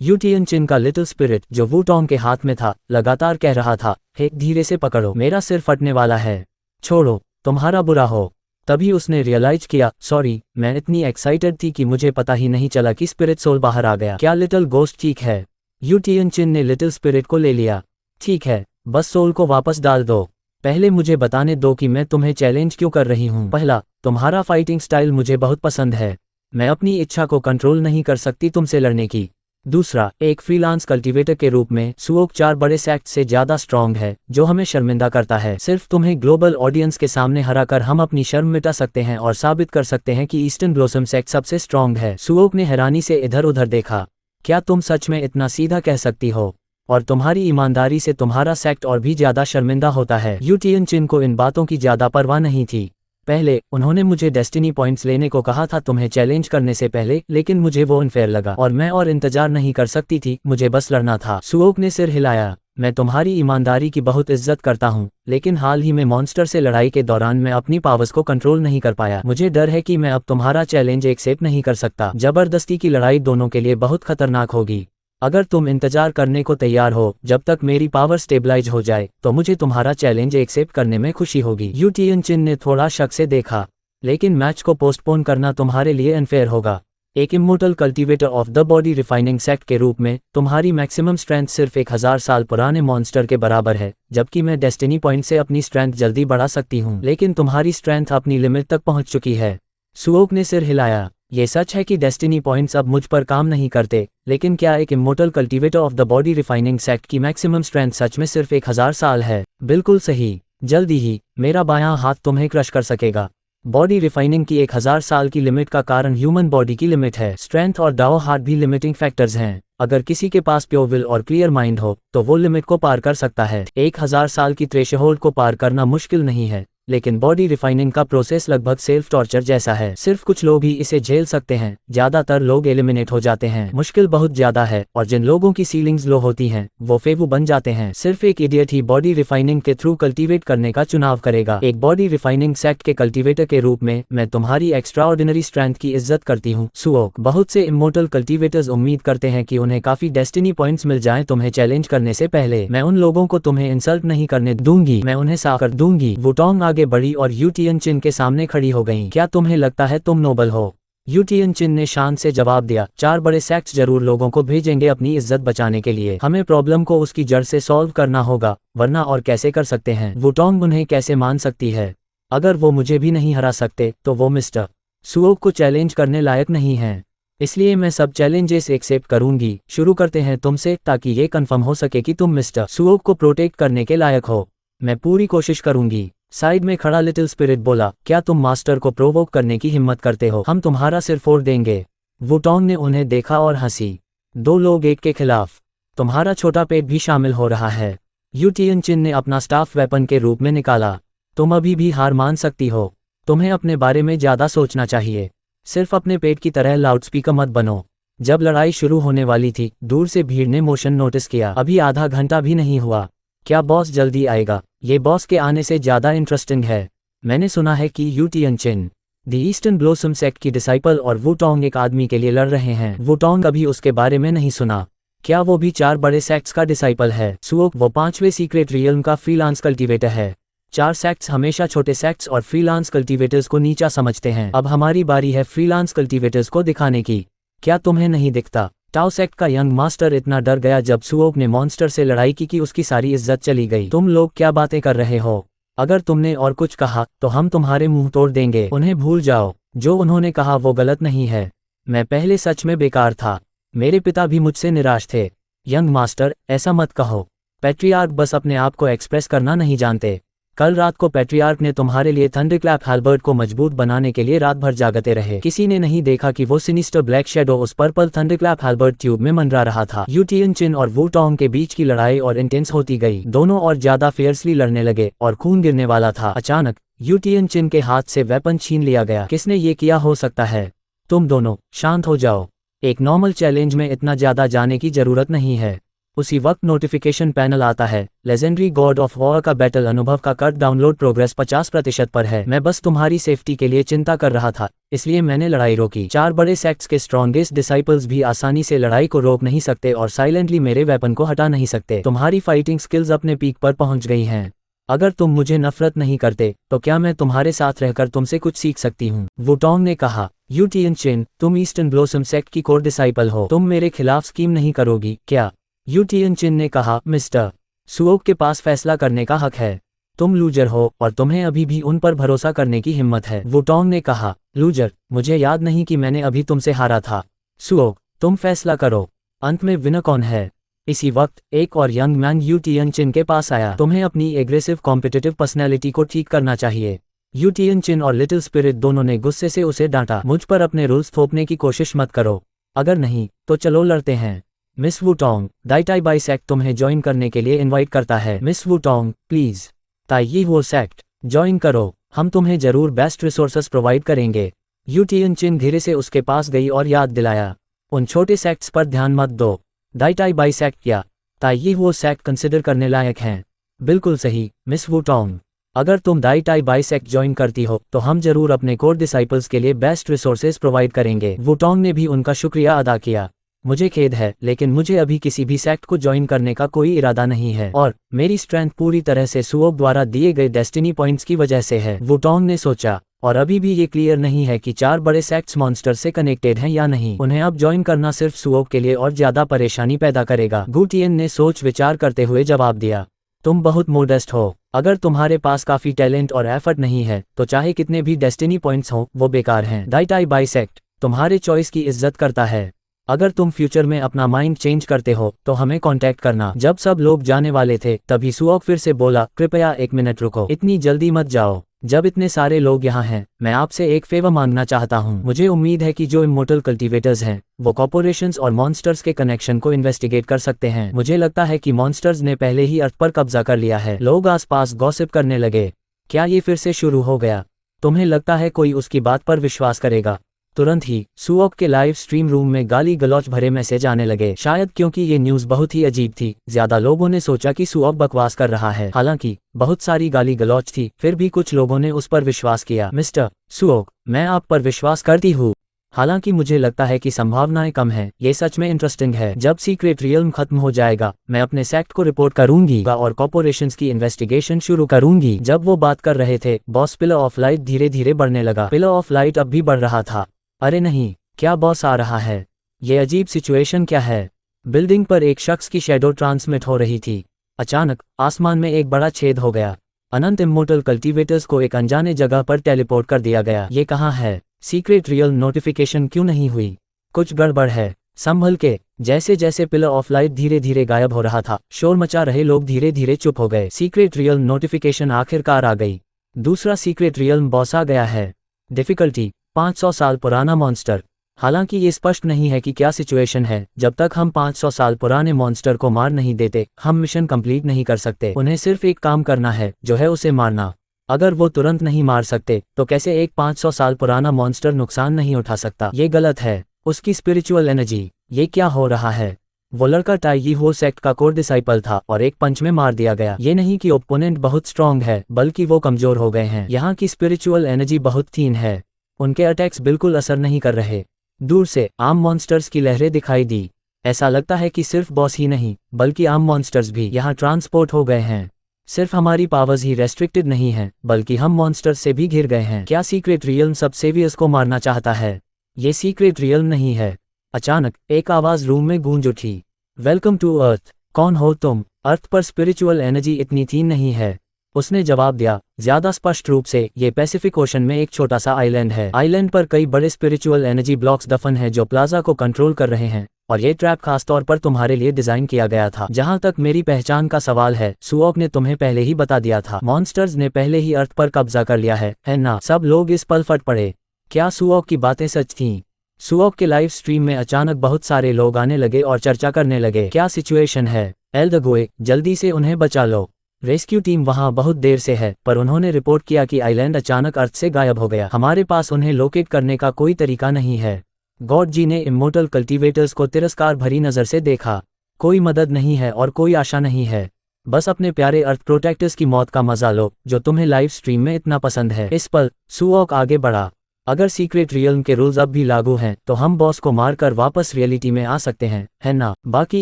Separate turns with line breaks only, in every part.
You Tian चिन का little spirit जो वुटोंग के हाथ में था लगातार कह रहा था, हे धीरे से पकड़ो, मेरा सिर फटने वाला है, छोड़ो, तुम्हारा बुरा हो। तभी उसने रियलाइज किया, सॉरी, मैं इतनी एक्साइटेड थी कि मुझे पता ही नहीं चला कि स्पिरिट सोल बाहर आ गया। क्या लिटिल गोस्ट ठीक है? यू टियन चिन ने लिटिल स्पिरिट को ले लिया। ठीक है, बस सोल को वापस डाल दो। पहले मुझे बताने दो कि मैं तुम्हें चैलेंज क्यों कर रही हूँ। पहला, तुम्हारा फाइटिंग स्टाइल मुझे बहुत पसंद है, मैं अपनी इच्छा को कंट्रोल नहीं कर सकती तुमसे लड़ने की। दूसरा, एक फ्रीलांस कल्टीवेटर के रूप में सुओक 4 बड़े सेक्ट से ज्यादा स्ट्रॉन्ग है, जो हमें शर्मिंदा करता है। सिर्फ तुम्हें ग्लोबल ऑडियंस के सामने हराकर हम अपनी शर्म मिटा सकते हैं और साबित कर सकते हैं कि ईस्टर्न ब्लॉसम सेक्ट सबसे स्ट्रॉन्ग है। सुओक ने हैरानी से इधर उधर देखा। क्या तुम सच में इतना सीधा कह सकती हो? और तुम्हारी ईमानदारी से तुम्हारा सेक्ट और भी ज्यादा शर्मिंदा होता है। यू टियन चिन को इन बातों की ज्यादा परवाह नहीं थी। पहले उन्होंने मुझे डेस्टिनी पॉइंट्स लेने को कहा था तुम्हें चैलेंज करने से पहले, लेकिन मुझे वो अनफेयर लगा और मैं और इंतजार नहीं कर सकती थी, मुझे बस लड़ना था। सुओक ने सिर हिलाया। मैं तुम्हारी ईमानदारी की बहुत इज्जत करता हूँ, लेकिन हाल ही में मॉन्स्टर से लड़ाई के दौरान मैं अपनी पावर्स को कंट्रोल नहीं कर पाया। मुझे डर है कि मैं अब तुम्हारा चैलेंज एक्सेप्ट नहीं कर सकता। जबरदस्ती की लड़ाई दोनों के लिए बहुत खतरनाक होगी। अगर तुम इंतजार करने को तैयार हो जब तक मेरी पावर स्टेबलाइज हो जाए, तो मुझे तुम्हारा चैलेंज एक्सेप्ट करने में खुशी होगी। यू टियन चिन ने थोड़ा शक से देखा, लेकिन मैच को पोस्टपोन करना तुम्हारे लिए अनफेयर होगा। एक immortal cultivator of the body refining sect के रूप में तुम्हारी मैक्सिमम स्ट्रेंथ सिर्फ 1000 साल पुराने मॉन्स्टर के बराबर है, जबकि मैं डेस्टिनी पॉइंट से अपनी स्ट्रेंथ जल्दी बढ़ा सकती हूँ, लेकिन तुम्हारी स्ट्रेंथ अपनी लिमिट तक पहुँच चुकी है। सुओक ने सिर हिलाया। ये सच है कि डेस्टिनी पॉइंट्स अब मुझ पर काम नहीं करते, लेकिन क्या एक immortal cultivator of the body refining sect की मैक्सिमम स्ट्रेंथ सच में सिर्फ 1000 साल है? बिल्कुल सही, जल्दी ही मेरा बायां हाथ तुम्हें क्रश कर सकेगा। बॉडी रिफाइनिंग की 1000 साल की लिमिट का कारण ह्यूमन बॉडी की लिमिट है। स्ट्रेंथ और डाओ हार्ट भी लिमिटिंग फैक्टर्स हैं। अगर किसी के पास प्योर विल और क्लियर माइंड हो तो वो लिमिट को पार कर सकता है। 1000 साल की थ्रेशोल्ड को पार करना मुश्किल नहीं है, लेकिन बॉडी रिफाइनिंग का प्रोसेस लगभग सेल्फ टॉर्चर जैसा है। सिर्फ कुछ लोग ही इसे झेल सकते हैं, ज्यादातर लोग एलिमिनेट हो जाते हैं। मुश्किल बहुत ज्यादा है, और जिन लोगों की सीलिंग्स लो होती हैं वो फेवू बन जाते हैं। सिर्फ एक इडियट ही बॉडी रिफाइनिंग के थ्रू कल्टीवेट करने का चुनाव करेगा। एक बॉडी रिफाइनिंग सेक्ट के कल्टीवेटर के रूप में मैं तुम्हारी एक्स्ट्राऑर्डिनरी स्ट्रेंथ की इज्जत करती हूँ, सुओक। बहुत से इमोर्टल कल्टीवेटर्स उम्मीद करते हैं कि उन्हें काफी डेस्टिनी पॉइंट्स मिल जाएं तुम्हें चैलेंज करने से पहले। मैं उन लोगों को तुम्हें इंसल्ट नहीं करने दूंगी, मैं उन्हें साफ कर दूंगी। वुटोंग आगे बढ़ी और यू टियन चिन के सामने खड़ी हो गईं। क्या तुम्हें लगता है तुम नोबल हो? यू टियन चिन ने शान से जवाब दिया, 4 बड़े सेक्ट्स जरूर लोगों को भेजेंगे अपनी इज्जत बचाने के लिए। हमें प्रॉब्लम को उसकी जड़ से सॉल्व करना होगा, वरना और कैसे कर सकते हैं? वुटोंग उन्हें कैसे मान सकती है? अगर वो मुझे भी नहीं हरा सकते तो वो मिस्टर सुओक को चैलेंज करने लायक नहीं है। इसलिए मैं सब चैलेंजेस एक्सेप्ट करूंगी। शुरू करते हैं तुमसे, ताकि ये कंफर्म हो सके कि तुम मिस्टर सुओक को प्रोटेक्ट करने के लायक हो। मैं पूरी कोशिश करूंगी। साइड में खड़ा लिटिल स्पिरिट बोला, क्या तुम मास्टर को प्रोवोक करने की हिम्मत करते हो? हम तुम्हारा सिर फोड़ देंगे। वुटोंग ने उन्हें देखा और हंसी। 2 लोग एक के खिलाफ, तुम्हारा छोटा पेट भी शामिल हो रहा है। यू टियन चिन ने अपना स्टाफ वेपन के रूप में निकाला। तुम अभी भी हार मान सकती हो। तुम्हें अपने बारे में ज्यादा सोचना चाहिए, सिर्फ अपने पेट की तरह लाउडस्पीकर मत बनो। जब लड़ाई शुरू होने वाली थी, दूर से भीड़ ने मोशन नोटिस किया। अभी आधा घंटा भी नहीं हुआ, क्या बॉस जल्दी आएगा? ये बॉस के आने से ज्यादा इंटरेस्टिंग है। मैंने सुना है कि Yu Tian Chin the eastern blossom sect की डिसाइपल और वुटोंग एक आदमी के लिए लड़ रहे हैं। वुटोंग कभी उसके बारे में नहीं सुना। क्या वो भी 4 बड़े सेक्ट्स का डिसाइपल है? सुओक वो 5वें सीक्रेट रियल्म का फ्रीलांस कल्टीवेटर है। 4 सेक्ट्स हमेशा छोटे सेक्ट्स और फ्रीलांस कल्टीवेटर्स को नीचा समझते हैं। अब हमारी बारी है फ्रीलांस कल्टीवेटर्स को दिखाने की। क्या तुम्हें नहीं दिखता? टाओ सेक्ट का यंग मास्टर इतना डर गया जब सुओक ने मॉन्स्टर से लड़ाई की कि उसकी सारी इज्जत चली गई। तुम लोग क्या बातें कर रहे हो? अगर तुमने और कुछ कहा तो हम तुम्हारे मुंह तोड़ देंगे। उन्हें भूल जाओ, जो उन्होंने कहा वो गलत नहीं है। मैं पहले सच में बेकार था, मेरे पिता भी मुझसे निराश थे। यंग मास्टर, ऐसा मत कहो। पैट्रियार्क बस अपने आप को एक्सप्रेस करना नहीं जानते। कल रात को पैट्रियार्क ने तुम्हारे लिए थंडरक्लैप हैल्बर्ट को मजबूत बनाने के लिए रात भर जागते रहे। किसी ने नहीं देखा कि वो सिनिस्टर ब्लैक शैडो उस पर्पल थंडरक्लैप हैल्बर्ट ट्यूब में मंडरा रहा था। यू टियन चिन और वुटोंग के बीच की लड़ाई और इंटेंस होती गई। दोनों और ज्यादा फेयर्सली लड़ने लगे और खून गिरने वाला था। अचानक यू टियन चिन के हाथ से वेपन छीन लिया गया। किसने ये किया हो सकता है? तुम दोनों शांत हो जाओ। एक नॉर्मल चैलेंज में इतना ज्यादा जाने की जरूरत नहीं है। उसी वक्त नोटिफिकेशन पैनल आता है, लेजेंडरी गॉड ऑफ वॉर का बैटल अनुभव का कट डाउनलोड प्रोग्रेस 50% पर है। मैं बस तुम्हारी सेफ्टी के लिए चिंता कर रहा था, इसलिए मैंने लड़ाई रोकी। 4 बड़े सेक्ट्स के स्ट्रॉन्गेस्ट डिसाइपल्स भी आसानी से लड़ाई को रोक नहीं सकते और साइलेंटली मेरे वेपन को हटा नहीं सकते। तुम्हारी फाइटिंग स्किल्स अपने पीक पर पहुंच गई हैं। अगर तुम मुझे नफरत नहीं करते तो क्या मैं तुम्हारे साथ रहकर तुमसे कुछ सीख सकती हूँ? वुटोंग ने कहा। यू टियनचिन, तुम ईस्टर्न ब्लोसम सेक्ट की कोर डिसाइपल हो, तुम मेरे खिलाफ स्कीम नहीं करोगी क्या? यू टियनचिन ने कहा, मिस्टर सुओक के पास फैसला करने का हक है। तुम लूजर हो और तुम्हें अभी भी उन पर भरोसा करने की हिम्मत है। वुटोंग ने कहा, लूजर? मुझे याद नहीं कि मैंने अभी तुमसे हारा था। सुओक, तुम फैसला करो, अंत में विनर कौन है? इसी वक्त एक और यंग मैन यू टियनचिन के पास आया। तुम्हें अपनी एग्रेसिव कॉम्पिटिटिव पर्सनैलिटी को ठीक करना चाहिए। यू टियनचिन और लिटिल स्पिरिट दोनों ने गुस्से से उसे डांटा। मुझ पर अपने रूल्स थोपने की कोशिश मत करो, अगर नहीं तो चलो लड़ते हैं। मिस वुटोंग, दाइटाई बाई सेक्ट तुम्हें ज्वाइन करने के लिए इनवाइट करता है। मिस वुटोंग, प्लीज ताई वो सेक्ट ज्वाइन करो, हम तुम्हें जरूर बेस्ट रिसोर्सेस प्रोवाइड करेंगे। यू टियनचिन धीरे से उसके पास गई और याद दिलाया, उन छोटे सेक्ट्स पर ध्यान मत दो। दाइटाई बाई सेक्ट या ताई वो सेक्ट कंसिडर करने लायक हैं। बिल्कुल सही मिस वुटोंग, अगर तुम दाइटाई बाई सेक्ट ज्वाइन करती हो तो हम जरूर अपने कोर डिसाइपल्स के लिए बेस्ट रिसोर्सेज प्रोवाइड करेंगे। वुटोंग ने भी उनका शुक्रिया अदा किया। मुझे खेद है, लेकिन मुझे अभी किसी भी सेक्ट को ज्वाइन करने का कोई इरादा नहीं है और मेरी स्ट्रेंथ पूरी तरह से सुओक द्वारा दिए गए डेस्टिनी पॉइंट्स की वजह से है। वुटोंग ने सोचा, और अभी भी ये क्लियर नहीं है कि 4 बड़े सेक्ट्स मॉन्स्टर से कनेक्टेड हैं या नहीं। उन्हें अब ज्वाइन करना सिर्फ सुओक के लिए और ज्यादा परेशानी पैदा करेगा। गुटियन ने सोच विचार करते हुए जवाब दिया, तुम बहुत मोडेस्ट हो। अगर तुम्हारे पास काफी टैलेंट और एफर्ट नहीं है तो चाहे कितने भी डेस्टिनी पॉइंट्स हों वो बेकार हैं। दाइटाई बाई सेक्ट तुम्हारे चॉइस की इज्जत करता है। अगर तुम फ्यूचर में अपना माइंड चेंज करते हो तो हमें कांटेक्ट करना। जब सब लोग जाने वाले थे तभी सुओक फिर से बोला, कृपया 1 मिनट रुको, इतनी जल्दी मत जाओ। जब इतने सारे लोग यहाँ हैं, मैं आपसे एक फेवर मांगना चाहता हूँ। मुझे उम्मीद है कि जो इमोर्टल कल्टीवेटर्स हैं वो कॉर्पोरेशंस और मॉन्स्टर्स के कनेक्शन को इन्वेस्टिगेट कर सकते हैं। मुझे लगता है कि मॉन्स्टर्स ने पहले ही अर्थ पर कब्जा कर लिया है। लोग आसपास गॉसिप करने लगे। क्या ये फिर से शुरू हो गया? तुम्हें लगता है कोई उसकी बात पर विश्वास करेगा? तुरंत ही सुओक के लाइव स्ट्रीम रूम में गाली गलौच भरे मैसेज आने लगे। शायद क्योंकि ये न्यूज़ बहुत ही अजीब थी, ज्यादा लोगों ने सोचा कि सुओक बकवास कर रहा है। हालांकि बहुत सारी गाली गलौच थी, फिर भी कुछ लोगों ने उस पर विश्वास किया। मिस्टर सुओक, मैं आप पर विश्वास करती हूँ, हालांकि मुझे लगता है कि संभावनाएं कम है। ये सच में इंटरेस्टिंग है। जब सीक्रेट रियल्म खत्म हो जाएगा मैं अपने सेक्ट को रिपोर्ट करूंगी और कॉर्पोरेशंस की इन्वेस्टिगेशन शुरू करूंगी। जब वो बात कर रहे थे बॉस पिलर ऑफ लाइट धीरे धीरे बढ़ने लगा। पिलर ऑफ लाइट अब भी बढ़ रहा था। अरे नहीं, क्या बॉस आ रहा है? ये अजीब सिचुएशन क्या है? बिल्डिंग पर एक शख्स की शैडो ट्रांसमिट हो रही थी। अचानक आसमान में एक बड़ा छेद हो गया। अनंत इमोर्टल कल्टीवेटर्स को एक अनजाने जगह पर टेलीपोर्ट कर दिया गया। ये कहाँ है? सीक्रेट रियल नोटिफिकेशन क्यों नहीं हुई? कुछ गड़बड़ है, संभल के। जैसे जैसे पिलर ऑफ लाइट धीरे धीरे गायब हो रहा था, शोर मचा रहे लोग धीरे धीरे चुप हो गए। सीक्रेट रियल नोटिफिकेशन आखिरकार आ गई। दूसरा सीक्रेट रियल बॉस आ गया है। डिफिकल्टी 500 साल पुराना मॉन्स्टर। हालांकि ये स्पष्ट नहीं है कि क्या सिचुएशन है। जब तक हम 500 साल पुराने मॉन्स्टर को मार नहीं देते हम मिशन कंप्लीट नहीं कर सकते। उन्हें सिर्फ एक काम करना है, जो है उसे मारना। अगर वो तुरंत नहीं मार सकते तो कैसे एक 500 साल पुराना मॉन्स्टर नुकसान नहीं उठा सकता? ये गलत है। उसकी स्पिरिचुअल एनर्जी, ये क्या हो रहा है? वो लड़का टाई हो सेक्ट का कोर डिसाइपल था और एक पंच में मार दिया गया। ये नहीं कि ओपोनेंट बहुत स्ट्रांग है, बल्कि वो कमजोर हो गए हैं। यहाँ की स्पिरिचुअल एनर्जी बहुत थीन है, उनके अटैक्स बिल्कुल असर नहीं कर रहे। दूर से आम मॉन्स्टर्स की लहरें दिखाई दी। ऐसा लगता है कि सिर्फ बॉस ही नहीं बल्कि आम मॉन्स्टर्स भी यहाँ ट्रांसपोर्ट हो गए हैं। सिर्फ हमारी पावर्स ही रेस्ट्रिक्टेड नहीं हैं, बल्कि हम मॉन्स्टर्स से भी घिर गए हैं। क्या सीक्रेट रियल्म सब सेवियर्स को मारना चाहता है? ये सीक्रेट रियल्म नहीं है। अचानक एक आवाज रूम में गूंज उठी, वेलकम टू अर्थ। कौन हो तुम? अर्थ पर स्पिरिचुअल एनर्जी इतनी थीन नहीं है। उसने जवाब दिया, ज्यादा स्पष्ट रूप से ये पैसिफिक ओशन में एक छोटा सा आइलैंड है। आइलैंड पर कई बड़े स्पिरिचुअल एनर्जी ब्लॉक्स दफन है जो प्लाजा को कंट्रोल कर रहे हैं, और ये ट्रैप खास तौर पर तुम्हारे लिए डिजाइन किया गया था। जहां तक मेरी पहचान का सवाल है, सुओक ने तुम्हें पहले ही बता दिया था। मॉन्स्टर्स ने पहले ही अर्थ पर कब्जा कर लिया है ना? सब लोग इस पल फट पड़े। क्या सुओक की बातें सच थीं? सुओक के लाइव स्ट्रीम में अचानक बहुत सारे लोग आने लगे और चर्चा करने लगे। क्या सिचुएशन है? एल्डगोए, जल्दी से उन्हें बचा लो। रेस्क्यू टीम वहां बहुत देर से है, पर उन्होंने रिपोर्ट किया कि आइलैंड अचानक अर्थ से गायब हो गया। हमारे पास उन्हें लोकेट करने का कोई तरीका नहीं है। गॉड जी ने इमोर्टल कल्टीवेटर्स को तिरस्कार भरी नजर से देखा। कोई मदद नहीं है और कोई आशा नहीं है। बस अपने प्यारे अर्थ प्रोटेक्टर्स की मौत का मजा लो जो तुम्हें लाइव स्ट्रीम में इतना पसंद है। इस पल सुओक आगे बढ़ा। अगर सीक्रेट रियल्म के रूल्स अब भी लागू हैं तो हम बॉस को मारकर वापस रियलिटी में आ सकते हैं, है ना? बाकी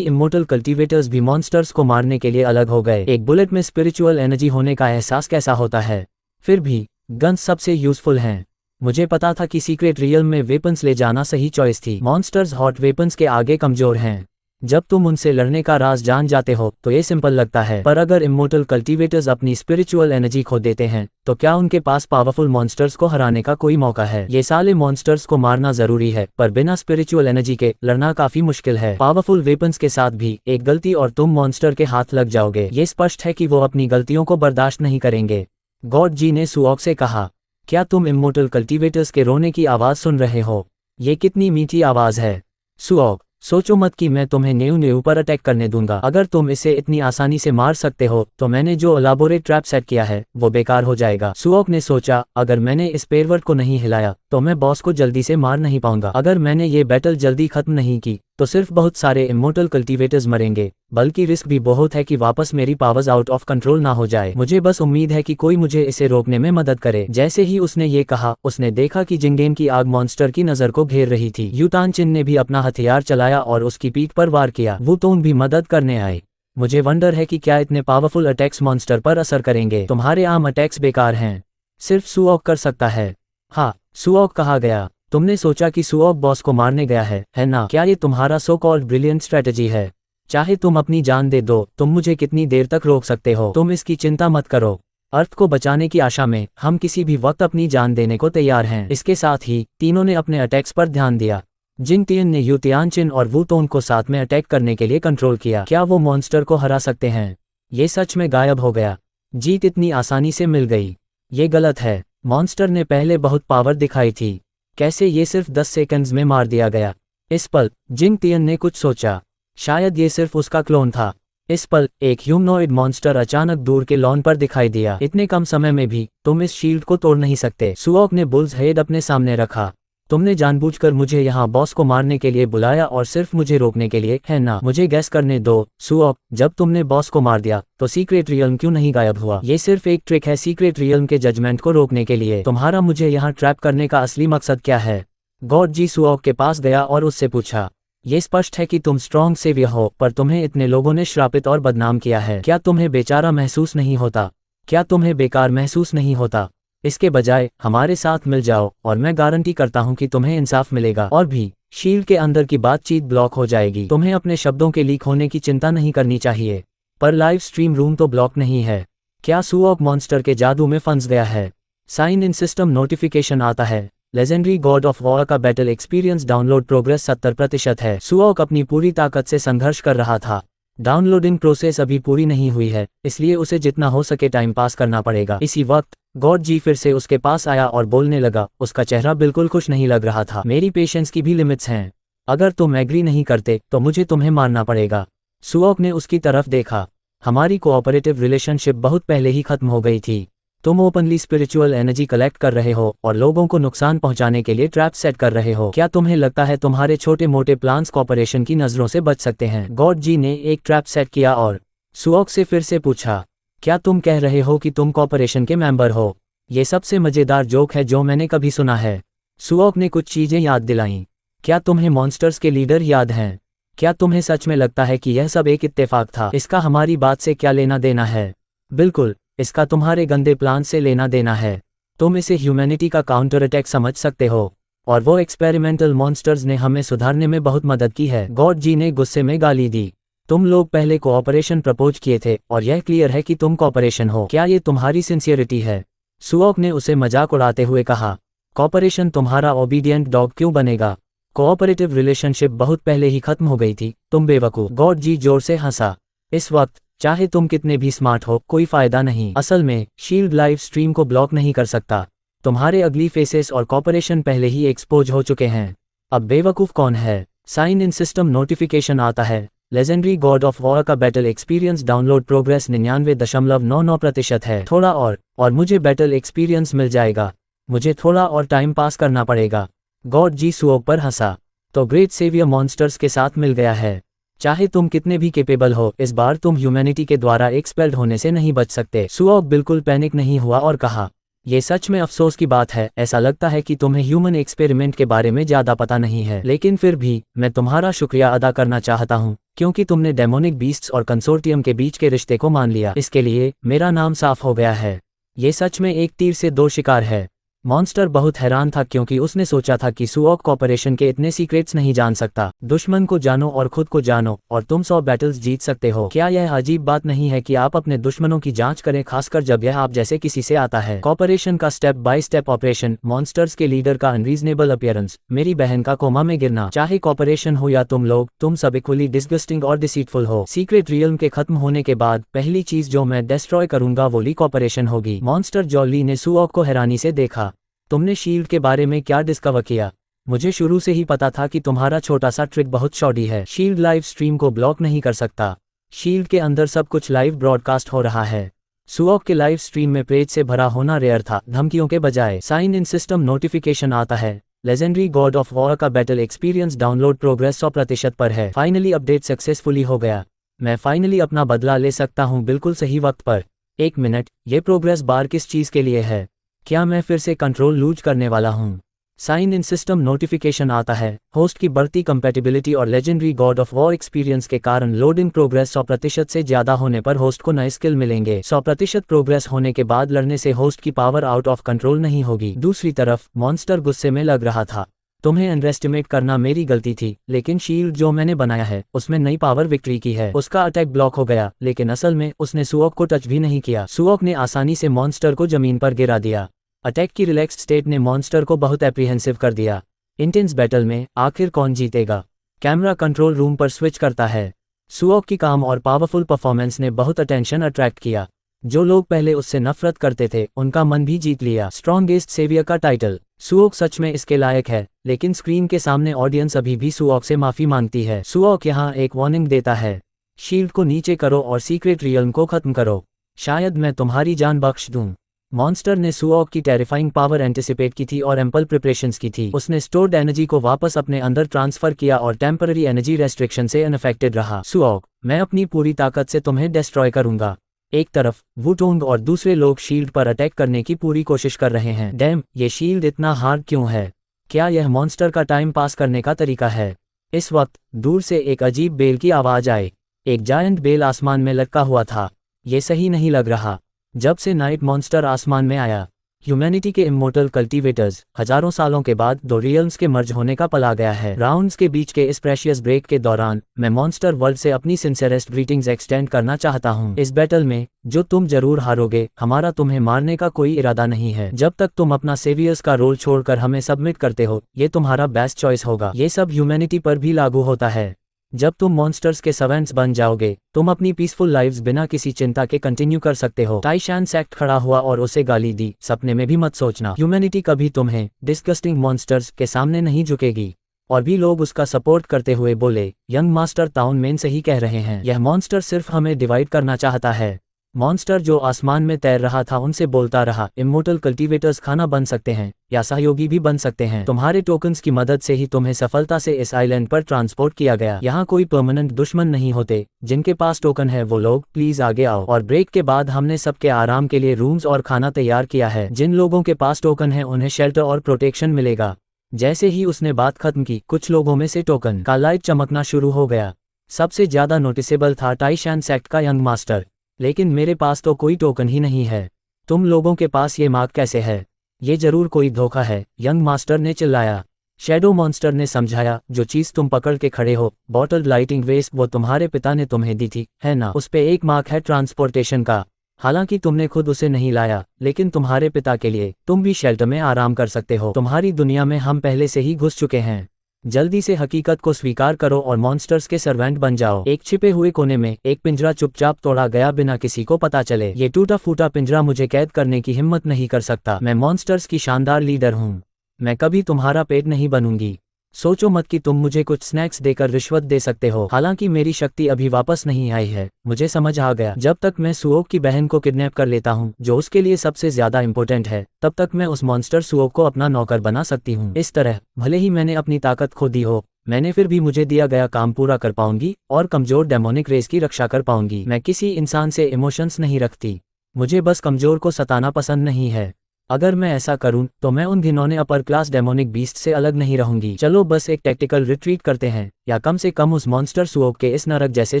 इमोर्टल कल्टीवेटर्स भी मॉन्स्टर्स को मारने के लिए अलग हो गए। एक बुलेट में स्पिरिचुअल एनर्जी होने का एहसास कैसा होता है? फिर भी गन्स सबसे यूजफुल हैं। मुझे पता था कि सीक्रेट रियल्म में वेपन्स ले जाना सही चॉइस थी। मॉन्स्टर्स हॉट वेपन्स के आगे कमजोर हैं। जब तुम उनसे लड़ने का राज जान जाते हो तो ये सिंपल लगता है, पर अगर इमोर्टल कल्टीवेटर्स अपनी स्पिरिचुअल एनर्जी खो देते हैं तो क्या उनके पास पावरफुल मॉन्स्टर्स को हराने का कोई मौका है? ये साले मॉन्स्टर्स को मारना जरूरी है, पर बिना स्पिरिचुअल एनर्जी के लड़ना काफी मुश्किल है। पावरफुल वेपन्स के साथ भी एक गलती और तुम मॉन्स्टर के हाथ लग जाओगे। ये स्पष्ट है कि वो अपनी गलतियों को बर्दाश्त नहीं करेंगे। गॉड जी ने सुओक से कहा, क्या तुम इमोर्टल कल्टीवेटर्स के रोने की आवाज सुन रहे हो? ये कितनी मीठी आवाज है। सुओक, सोचो मत कि मैं तुम्हें न्यू पर अटैक करने दूंगा। अगर तुम इसे इतनी आसानी से मार सकते हो तो मैंने जो एलाबोरेट ट्रैप सेट किया है वो बेकार हो जाएगा। सुओक ने सोचा, अगर मैंने इस पेरवर्ट को नहीं हिलाया तो मैं बॉस को जल्दी से मार नहीं पाऊंगा। अगर मैंने ये बैटल जल्दी खत्म नहीं की तो सिर्फ बहुत सारे इमोर्टल कल्टीवेटर्स मरेंगे, बल्कि रिस्क भी बहुत है कि वापस मेरी पावर्स आउट ऑफ कंट्रोल ना हो जाए। मुझे बस उम्मीद है कि कोई मुझे इसे रोकने में मदद करे। जैसे ही उसने ये कहा, उसने देखा कि जिंगडेन की आग मॉन्स्टर की नजर को घेर रही थी। यूतानचिन ने भी अपना हथियार चलाया और उसकी पीठ पर वार किया। वुतोन भी मदद करने आए। मुझे वंडर है कि क्या इतने पावरफुल अटैक्स मॉन्स्टर पर असर करेंगे। तुम्हारे आम अटैक्स बेकार हैं, सिर्फ सुओक कर सकता है। हाँ, सुओक कहा गया। तुमने सोचा कि सुओक बॉस को मारने गया है ना? क्या ये तुम्हारा सो कॉल्ड ब्रिलियंट स्ट्रेटजी है? चाहे तुम अपनी जान दे दो, तुम मुझे कितनी देर तक रोक सकते हो? तुम इसकी चिंता मत करो। अर्थ को बचाने की आशा में हम किसी भी वक्त अपनी जान देने को तैयार हैं। इसके साथ ही तीनों ने अपने अटैक्स पर ध्यान दिया। जिंगटियन ने यूतियानचिन और वुतोन को साथ में अटैक करने के लिए कंट्रोल किया। क्या वो मॉन्स्टर को हरा सकते हैं? ये सच में गायब हो गया। जीत इतनी आसानी से मिल गई। ये गलत है। मॉन्स्टर ने पहले बहुत पावर दिखाई थी। कैसे ये सिर्फ 10 सेकंड्स में मार दिया गया? इस पल जिंगटियन ने कुछ सोचा। शायद ये सिर्फ उसका क्लोन था। इस पल एक ह्यूमनॉइड मॉन्स्टर अचानक दूर के लॉन पर दिखाई दिया। इतने कम समय में भी तुम इस शील्ड को तोड़ नहीं सकते। सुओक ने बुल्स हेड अपने सामने रखा। तुमने जानबूझकर मुझे यहाँ बॉस को मारने के लिए बुलाया और सिर्फ मुझे रोकने के लिए, है ना? मुझे गैस करने दो सुओक, जब तुमने बॉस को मार दिया तो सीक्रेट रियल्म क्यों नहीं गायब हुआ? ये सिर्फ एक ट्रिक है सीक्रेट रियल्म के जजमेंट को रोकने के लिए। तुम्हारा मुझे यहाँ ट्रैप करने का असली मकसद क्या है? गॉड जी सुओक के पास गया और उससे पूछा। ये स्पष्ट है कि तुम स्ट्रॉन्ग सेवियर हो, पर तुम्हें इतने लोगों ने श्रापित और बदनाम किया है। क्या तुम्हें बेचारा महसूस नहीं होता? क्या तुम्हें बेकार महसूस नहीं होता? इसके बजाय हमारे साथ मिल जाओ और मैं गारंटी करता हूं कि तुम्हें इंसाफ मिलेगा। और भी, शील्ड के अंदर की बातचीत ब्लॉक हो जाएगी। तुम्हें अपने शब्दों के लीक होने की चिंता नहीं करनी चाहिए। पर लाइव स्ट्रीम रूम तो ब्लॉक नहीं है। क्या सुओक मॉन्स्टर के जादू में फंस गया है? साइन इन सिस्टम नोटिफिकेशन आता है। लेजेंडरी गॉड ऑफ वॉर का बैटल एक्सपीरियंस डाउनलोड प्रोग्रेस 70% है। सुओक अपनी पूरी ताकत से संघर्ष कर रहा था। डाउनलोडिंग प्रोसेस अभी पूरी नहीं हुई है, इसलिए उसे जितना हो सके टाइम पास करना पड़ेगा। इसी वक्त गॉड जी फिर से उसके पास आया और बोलने लगा। उसका चेहरा बिल्कुल खुश नहीं लग रहा था। मेरी पेशेंस की भी लिमिट्स हैं। अगर तुम एग्री नहीं करते तो मुझे तुम्हें मारना पड़ेगा। सुओक ने उसकी तरफ देखा। हमारी कोऑपरेटिव रिलेशनशिप बहुत पहले ही खत्म हो गई थी। तुम ओपनली स्पिरिचुअल एनर्जी कलेक्ट कर रहे हो और लोगों को नुकसान पहुंचाने के लिए ट्रैप सेट कर रहे हो। क्या तुम्हें लगता है तुम्हारे छोटे मोटे प्लान्स कॉर्पोरेशन की नजरों से बच सकते हैं? गॉड जी ने एक ट्रैप सेट किया और सुओक से फिर से पूछा, क्या तुम कह रहे हो कि तुम कॉर्पोरेशन के मेंबर हो? ये सबसे मजेदार जोक है जो मैंने कभी सुना है। सुओक ने कुछ चीजें याद दिलाईं। क्या तुम्हें मॉन्स्टर्स के लीडर याद हैं? क्या तुम्हें सच में लगता है कि यह सब एक इत्तेफाक था? इसका हमारी बात से क्या लेना देना है? बिल्कुल, इसका तुम्हारे गंदे प्लान से लेना देना है। तुम इसे ह्यूमैनिटी का काउंटर अटैक समझ सकते हो, और वो एक्सपेरिमेंटल मॉन्स्टर्स ने हमें सुधारने में बहुत मदद की है। गॉड जी ने गुस्से में गाली दी। तुम लोग पहले कोऑपरेशन प्रपोज किए थे और यह क्लियर है कि तुम कोऑपरेशन हो। क्या ये तुम्हारी सिंसियरिटी है? सुओक ने उसे मजाक उड़ाते हुए कहा। कोऑपरेशन तुम्हारा ओबीडियंट डॉग क्यों बनेगा? कोऑपरेटिव रिलेशनशिप बहुत पहले ही खत्म हो गई थी, तुम बेवकूफ। गॉड जी जोर से हंसा। इस वक्त चाहे तुम कितने भी स्मार्ट हो, कोई फायदा नहीं। असल में शील्ड लाइव स्ट्रीम को ब्लॉक नहीं कर सकता। तुम्हारे अगली फेसेस और कॉर्पोरेशन पहले ही एक्सपोज हो चुके हैं। अब बेवकूफ कौन है? साइन इन सिस्टम नोटिफिकेशन आता है। लेजेंडरी गॉड ऑफ वॉर का बैटल एक्सपीरियंस डाउनलोड प्रोग्रेस 99.99% है। थोड़ा और मुझे बैटल एक्सपीरियंस मिल जाएगा। मुझे थोड़ा और टाइम पास करना पड़ेगा। गॉड जी सुओक पर हंसा। तो ग्रेट सेवियर मॉन्स्टर्स के साथ मिल गया है। चाहे तुम कितने भी केपेबल हो, इस बार तुम ह्यूमैनिटी के द्वारा एक्सपेल्ड होने से नहीं बच सकते। सुओक बिल्कुल पैनिक नहीं हुआ और कहा, ये सच में अफसोस की बात है। ऐसा लगता है कि तुम्हें ह्यूमन एक्सपेरिमेंट के बारे में ज़्यादा पता नहीं है, लेकिन फिर भी मैं तुम्हारा शुक्रिया अदा करना चाहता हूँ क्योंकि तुमने डेमोनिक बीस्ट्स और कंसोर्टियम के बीच के रिश्ते को मान लिया। इसके लिए मेरा नाम साफ हो गया है। ये सच में एक तीर से दो शिकार है। मॉन्स्टर बहुत हैरान था क्योंकि उसने सोचा था कि सुओक कॉर्पोरेशन के इतने सीक्रेट्स नहीं जान सकता। दुश्मन को जानो और खुद को जानो और तुम 100 बैटल्स जीत सकते हो। क्या यह अजीब बात नहीं है कि आप अपने दुश्मनों की जांच करें, खासकर जब यह आप जैसे किसी से आता है। कॉर्पोरेशन का step by step operation, monsters के लीडर का अनरीजनेबल अपीयरेंस, मेरी बहन का कोमा में गिरना। चाहे कॉर्पोरेशन हो या तुम लोग, तुम सब इक्वली डिस्गस्टिंग और डिसीटफुल हो। सीक्रेट रियल्म के खत्म होने के बाद पहली चीज जो मैं डिस्ट्रॉय करूंगा वो ली कॉर्पोरेशन होगी। मॉन्स्टर जॉली ने सुओक को हैरानी से देखा। तुमने शील्ड के बारे में क्या डिस्कवर किया? मुझे शुरू से ही पता था कि तुम्हारा छोटा सा ट्रिक बहुत शॉडी है। शील्ड लाइव स्ट्रीम को ब्लॉक नहीं कर सकता। शील्ड के अंदर सब कुछ लाइव ब्रॉडकास्ट हो रहा है। सुओक के लाइव स्ट्रीम में प्रेज से भरा होना रेयर था, धमकियों के बजाय। साइन इन सिस्टम नोटिफिकेशन आता है, लेजेंडरी गॉड ऑफ वॉर का बैटल एक्सपीरियंस डाउनलोड प्रोग्रेस 100% पर है। फाइनली अपडेट सक्सेसफुली हो गया। मैं फाइनली अपना बदला ले सकता हूँ बिल्कुल सही वक्त पर। 1 मिनट, ये प्रोग्रेस बार किस चीज़ के लिए है? क्या मैं फिर से कंट्रोल लूज करने वाला हूँ? साइन इन सिस्टम नोटिफिकेशन आता है, होस्ट की बढ़ती कंपैटिबिलिटी और legendary God of war experience के कारण लोडिंग प्रोग्रेस 100% से ज़्यादा होने पर होस्ट को नए स्किल मिलेंगे। 100% प्रोग्रेस होने के बाद लड़ने से होस्ट की पावर आउट ऑफ कंट्रोल नहीं होगी। दूसरी तरफ मॉन्स्टर गुस्से में लग रहा था। तुम्हें अंडरएस्टिमेट करना मेरी गलती थी, लेकिन शील्ड जो मैंने बनाया है उसमें नई पावर विक्ट्री की है। उसका अटैक ब्लॉक हो गया, लेकिन असल में उसने सुओक को टच भी नहीं किया। सुओक ने आसानी से मॉन्स्टर को जमीन पर गिरा दिया। अटैक की रिलैक्स्ड स्टेट ने मॉन्स्टर को बहुत एप्रीहेंसिव कर दिया। इंटेंस बैटल में आखिर कौन जीतेगा? कैमरा कंट्रोल रूम पर स्विच करता है। सुओक की काम और पावरफुल परफॉर्मेंस ने बहुत अटेंशन अट्रैक्ट किया। जो लोग पहले उससे नफरत करते थे उनका मन भी जीत लिया। स्ट्रॉन्गेस्ट सेवियर का टाइटल। सुओक सच में इसके लायक है, लेकिन स्क्रीन के सामने ऑडियंस अभी भी सुओक से माफी मांगती है। सुओक यहाँ एक वार्निंग देता है, शील्ड को नीचे करो और सीक्रेट रियल्म को खत्म करो, शायद मैं तुम्हारी जान बख्श दूं। मॉन्स्टर ने सुओक की टेरिफाइंग पावर एंटिसिपेट की थी और एम्पल प्रिपरेशंस की थी। उसने स्टोर्ड एनर्जी को वापस अपने अंदर ट्रांसफर किया और टेम्पररी एनर्जी रेस्ट्रिक्शन से अनअफेक्टेड रहा। सुओक, मैं अपनी पूरी ताकत से तुम्हें डिस्ट्रॉय करूंगा। एक तरफ वुटोंग और दूसरे लोग शील्ड पर अटैक करने की पूरी कोशिश कर रहे हैं। डैम, ये शील्ड इतना हार्ड क्यों है? क्या यह मॉन्स्टर का टाइम पास करने का तरीका है? इस वक्त दूर से एक अजीब बेल की आवाज आई। एक जायंट बेल आसमान में लटका हुआ था। ये सही नहीं लग रहा। जब से नाइट मॉन्स्टर आसमान में आया, ह्यूमैनिटी के इमोर्टल कल्टीवेटर्स हजारों सालों के बाद दो रियल्म्स के मर्ज होने का पल आ गया है। राउंड्स के बीच के इस प्रेशियस ब्रेक के दौरान मैं मॉन्स्टर वर्ल्ड से अपनी सिंसियरेस्ट ग्रीटिंग्स एक्सटेंड करना चाहता हूं। इस बैटल में जो तुम जरूर हारोगे, हमारा तुम्हें मारने का कोई इरादा नहीं है। जब तक तुम अपना सेवियर्स का रोल छोड़कर हमें सबमिट करते हो, ये तुम्हारा बेस्ट चॉइस होगा। ये सब ह्यूमैनिटी पर भी लागू होता है। जब तुम मॉन्स्टर्स के सर्वेंट्स बन जाओगे, तुम अपनी पीसफुल लाइव्स बिना किसी चिंता के कंटिन्यू कर सकते हो। टाइशान सेक्ट खड़ा हुआ और उसे गाली दी, सपने में भी मत सोचना। ह्यूमैनिटी कभी तुम्हें डिस्गस्टिंग मॉन्स्टर्स के सामने नहीं झुकेगी। और भी लोग उसका सपोर्ट करते हुए बोले, यंग मास्टर ताउन मेन सही कह रहे हैं। यह मॉन्स्टर सिर्फ हमें डिवाइड करना चाहता है। मॉन्स्टर जो आसमान में तैर रहा था उनसे बोलता रहा, इमोर्टल कल्टीवेटर्स खाना बन सकते हैं या सहयोगी भी बन सकते हैं। तुम्हारे टोकन्स की मदद से ही तुम्हें सफलता से इस आइलैंड पर ट्रांसपोर्ट किया गया। यहाँ कोई परमानेंट दुश्मन नहीं होते। जिनके पास टोकन है वो लोग प्लीज आगे आओ। और ब्रेक के बाद हमने सबके आराम के लिए रूम्स और खाना तैयार किया है। जिन लोगों के पास टोकन है उन्हें शेल्टर और प्रोटेक्शन मिलेगा। जैसे ही उसने बात खत्म की, कुछ लोगों में से टोकन का लाइट चमकना शुरू हो गया। सबसे ज्यादा नोटिसेबल था टाइशान सेक्ट का यंग मास्टर। लेकिन मेरे पास तो कोई टोकन ही नहीं है। तुम लोगों के पास ये मार्क कैसे है? ये जरूर कोई धोखा है, यंग मास्टर ने चिल्लाया। शैडो मॉन्स्टर ने समझाया, जो चीज तुम पकड़ के खड़े हो, बॉटल्ड लाइटिंग वेस्ट, वो तुम्हारे पिता ने तुम्हें दी थी, है ना? उस पे एक मार्क है ट्रांसपोर्टेशन का। हालांकि तुमने खुद उसे नहीं लाया, लेकिन तुम्हारे पिता के लिए तुम भी शेल्टर में आराम कर सकते हो। तुम्हारी दुनिया में हम पहले से ही घुस चुके हैं। जल्दी से हकीकत को स्वीकार करो और मॉन्स्टर्स के सर्वेंट बन जाओ। एक छिपे हुए कोने में एक पिंजरा चुपचाप तोड़ा गया बिना किसी को पता चले। ये टूटा फूटा पिंजरा मुझे कैद करने की हिम्मत नहीं कर सकता। मैं मॉन्स्टर्स की शानदार लीडर हूँ। मैं कभी तुम्हारा पेट नहीं बनूंगी। सोचो मत कि तुम मुझे कुछ स्नैक्स देकर रिश्वत दे सकते हो। हालांकि मेरी शक्ति अभी वापस नहीं आई है। मुझे समझ आ गया, जब तक मैं सुओक की बहन को किडनैप कर लेता हूँ, जो उसके लिए सबसे ज्यादा इंपॉर्टेंट है, तब तक मैं उस मॉन्स्टर सुओक को अपना नौकर बना सकती हूँ। इस तरह भले ही मैंने अपनी ताकत खो दी हो, मैंने फिर भी मुझे दिया गया काम पूरा कर पाऊंगी और कमजोर डेमोनिक रेस की रक्षा कर पाऊंगी। मैं किसी इंसान से इमोशंस नहीं रखती, मुझे बस कमजोर को सताना पसंद नहीं है। अगर मैं ऐसा करूं तो मैं उन घिनौने अपर क्लास डेमोनिक बीस्ट से अलग नहीं रहूंगी। चलो बस एक टैक्टिकल रिट्रीट करते हैं, या कम से कम उस मॉन्स्टर सुओक के इस नरक जैसे